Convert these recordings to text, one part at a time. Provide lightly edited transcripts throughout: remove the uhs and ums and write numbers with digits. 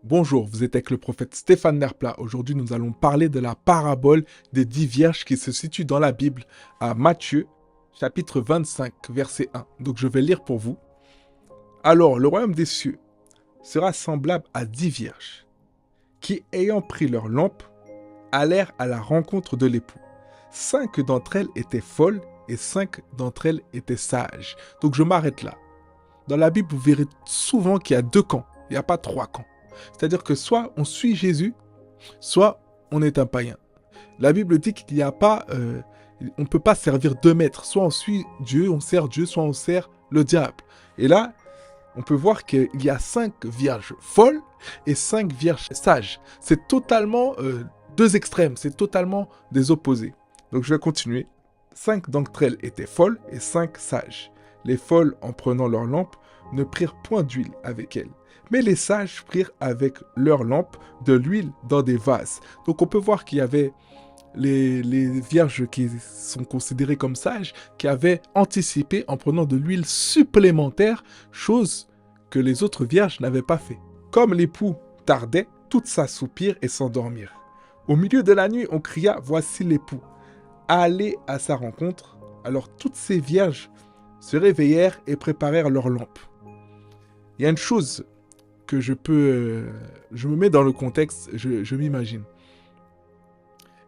Bonjour, vous êtes avec le prophète Stéphane Nerpla. Aujourd'hui, nous allons parler de la parabole des 10 vierges qui se situe dans la Bible à Matthieu, chapitre 25, verset 1. Donc, je vais lire pour vous. Alors, le royaume des cieux sera semblable à 10 vierges qui, ayant pris leur lampe, allèrent à la rencontre de l'époux. 5 d'entre elles étaient folles et 5 d'entre elles étaient sages. Donc, je m'arrête là. Dans la Bible, vous verrez souvent qu'il y a 2 camps. Il n'y a pas 3 camps. C'est-à-dire que soit on suit Jésus, soit on est un païen. La Bible dit qu'il n'y a pas, on ne peut pas servir 2 maîtres. Soit on suit Dieu, on sert Dieu, soit on sert le diable. Et là, on peut voir qu'il y a 5 vierges folles et 5 vierges sages. C'est totalement 2 extrêmes, c'est totalement des opposés. Donc je vais continuer. 5 d'entre elles étaient folles et 5 sages. Les folles, en prenant leur lampe, ne prirent point d'huile avec elles. Mais les sages prirent avec leurs lampes de l'huile dans des vases. Donc on peut voir qu'il y avait les vierges qui sont considérées comme sages, qui avaient anticipé en prenant de l'huile supplémentaire, chose que les autres vierges n'avaient pas fait. Comme l'époux tardait, toutes s'assoupirent et s'endormirent. Au milieu de la nuit, on cria, voici l'époux. Allez à sa rencontre. Alors toutes ces vierges se réveillèrent et préparèrent leurs lampes. Il y a une chose que je me mets dans le contexte, je m'imagine.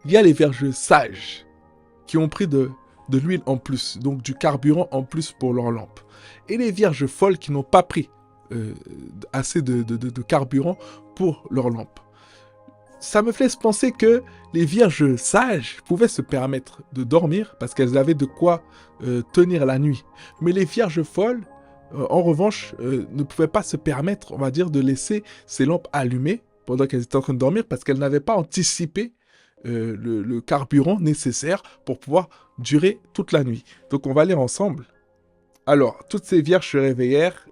Il y a les vierges sages qui ont pris de l'huile en plus, donc du carburant en plus pour leur lampe. Et les vierges folles qui n'ont pas pris assez de carburant pour leur lampe. Ça me fait penser que les vierges sages pouvaient se permettre de dormir parce qu'elles avaient de quoi tenir la nuit. Mais les vierges folles, en revanche, ne pouvaient pas se permettre, on va dire, de laisser ces lampes allumées pendant qu'elles étaient en train de dormir parce qu'elles n'avaient pas anticipé le carburant nécessaire pour pouvoir durer toute la nuit. Donc on va lire ensemble. Alors, toutes ces vierges se réveillèrent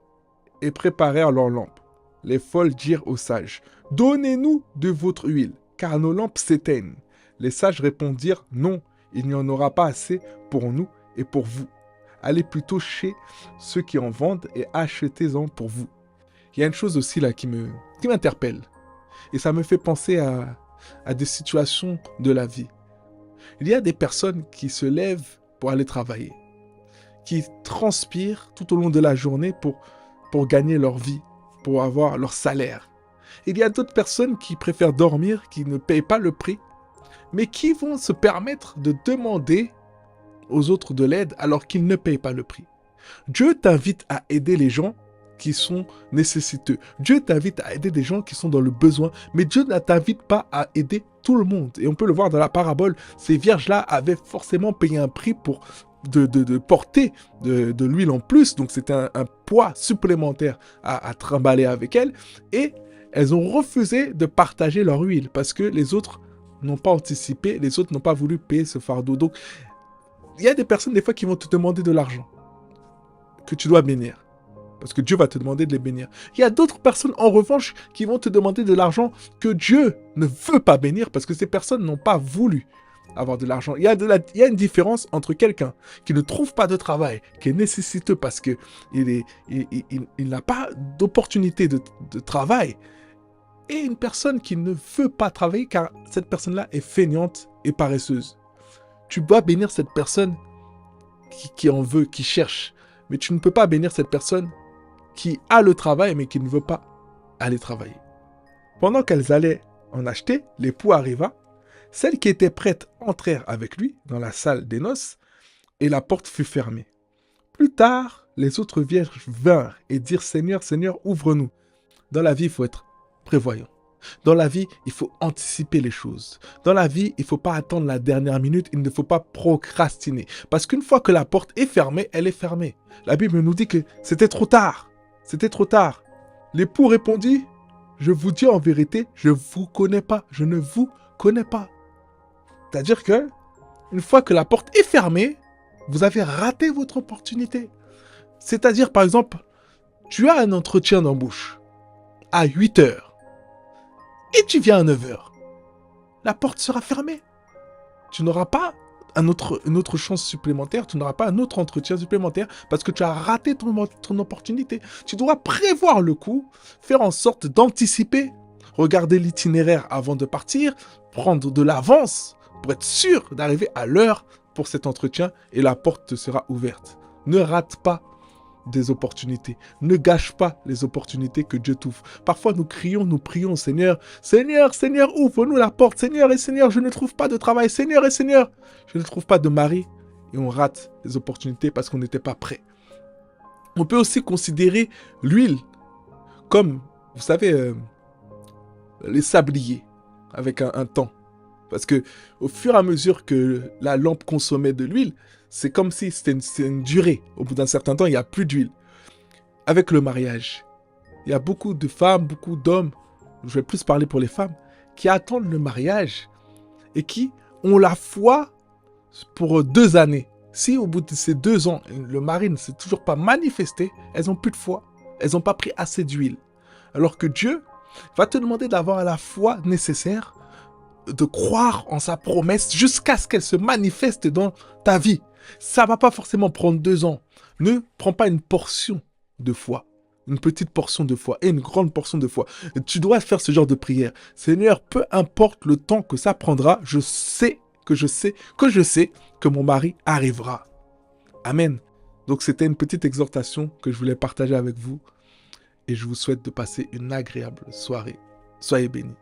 et préparèrent leurs lampes. Les folles dirent aux sages, « Donnez-nous de votre huile, car nos lampes s'éteignent. » Les sages répondirent, « Non, il n'y en aura pas assez pour nous et pour vous. Allez plutôt chez ceux qui en vendent et achetez-en pour vous. » Il y a une chose aussi là qui m'interpelle. Et ça me fait penser à des situations de la vie. Il y a des personnes qui se lèvent pour aller travailler, qui transpirent tout au long de la journée pour gagner leur vie, pour avoir leur salaire. Il y a d'autres personnes qui préfèrent dormir, qui ne payent pas le prix, mais qui vont se permettre de demander aux autres de l'aide alors qu'ils ne payent pas le prix. Dieu t'invite à aider les gens qui sont nécessiteux. Dieu t'invite à aider des gens qui sont dans le besoin, mais Dieu ne t'invite pas à aider tout le monde. Et on peut le voir dans la parabole, ces vierges-là avaient forcément payé un prix pour de porter de l'huile en plus, donc c'était un poids supplémentaire à trimballer avec elles, et elles ont refusé de partager leur huile, parce que les autres n'ont pas anticipé, les autres n'ont pas voulu payer ce fardeau. Donc, il y a des personnes des fois qui vont te demander de l'argent, que tu dois bénir, parce que Dieu va te demander de les bénir. Il y a d'autres personnes, en revanche, qui vont te demander de l'argent que Dieu ne veut pas bénir, parce que ces personnes n'ont pas voulu avoir de l'argent. Il y a une différence entre quelqu'un qui ne trouve pas de travail, qui est nécessiteux parce qu'il n'a pas d'opportunité de travail, et une personne qui ne veut pas travailler car cette personne-là est feignante et paresseuse. Tu dois bénir cette personne qui en veut, qui cherche, mais tu ne peux pas bénir cette personne qui a le travail mais qui ne veut pas aller travailler. Pendant qu'elles allaient en acheter, l'époux arriva. Celles qui étaient prêtes entrèrent avec lui dans la salle des noces, et la porte fut fermée. Plus tard, les autres vierges vinrent et dirent « Seigneur, Seigneur, ouvre-nous » Dans la vie, il faut être prévoyant. Dans la vie, il faut anticiper les choses. Dans la vie, il ne faut pas attendre la dernière minute, il ne faut pas procrastiner. Parce qu'une fois que la porte est fermée, elle est fermée. La Bible nous dit que c'était trop tard. C'était trop tard. L'époux répondit « Je vous dis en vérité, je ne vous connais pas, je ne vous connais pas. » C'est-à-dire que, une fois que la porte est fermée, vous avez raté votre opportunité. C'est-à-dire, par exemple, tu as un entretien d'embauche à 8 heures et tu viens à 9 heures. La porte sera fermée. Tu n'auras pas une autre chance supplémentaire, tu n'auras pas un autre entretien supplémentaire parce que tu as raté ton opportunité. Tu dois prévoir le coup, faire en sorte d'anticiper regarder l'itinéraire avant de partir, prendre de l'avance pour être sûr d'arriver à l'heure pour cet entretien et la porte te sera ouverte. Ne rate pas des opportunités. Ne gâche pas les opportunités que Dieu t'ouvre. Parfois, nous crions, nous prions, Seigneur, Seigneur, Seigneur, ouvre-nous la porte. Seigneur et Seigneur, je ne trouve pas de travail. Seigneur et Seigneur, je ne trouve pas de mari. Et on rate les opportunités parce qu'on n'était pas prêt. On peut aussi considérer l'huile comme, vous savez, les sabliers avec un temps. Parce que au fur et à mesure que la lampe consommait de l'huile, c'est comme si c'était une durée. Au bout d'un certain temps, il n'y a plus d'huile. Avec le mariage, il y a beaucoup de femmes, beaucoup d'hommes, je vais plus parler pour les femmes, qui attendent le mariage et qui ont la foi pour 2 années. Si au bout de ces 2 ans, le mari ne s'est toujours pas manifesté, elles n'ont plus de foi. Elles n'ont pas pris assez d'huile. Alors que Dieu va te demander d'avoir la foi nécessaire, de croire en sa promesse jusqu'à ce qu'elle se manifeste dans ta vie. Ça ne va pas forcément prendre 2 ans. Ne prends pas une portion de foi. Une petite portion de foi et une grande portion de foi. Tu dois faire ce genre de prière. Seigneur, peu importe le temps que ça prendra, je sais que mon mari arrivera. Amen. Donc c'était une petite exhortation que je voulais partager avec vous et je vous souhaite de passer une agréable soirée. Soyez bénis.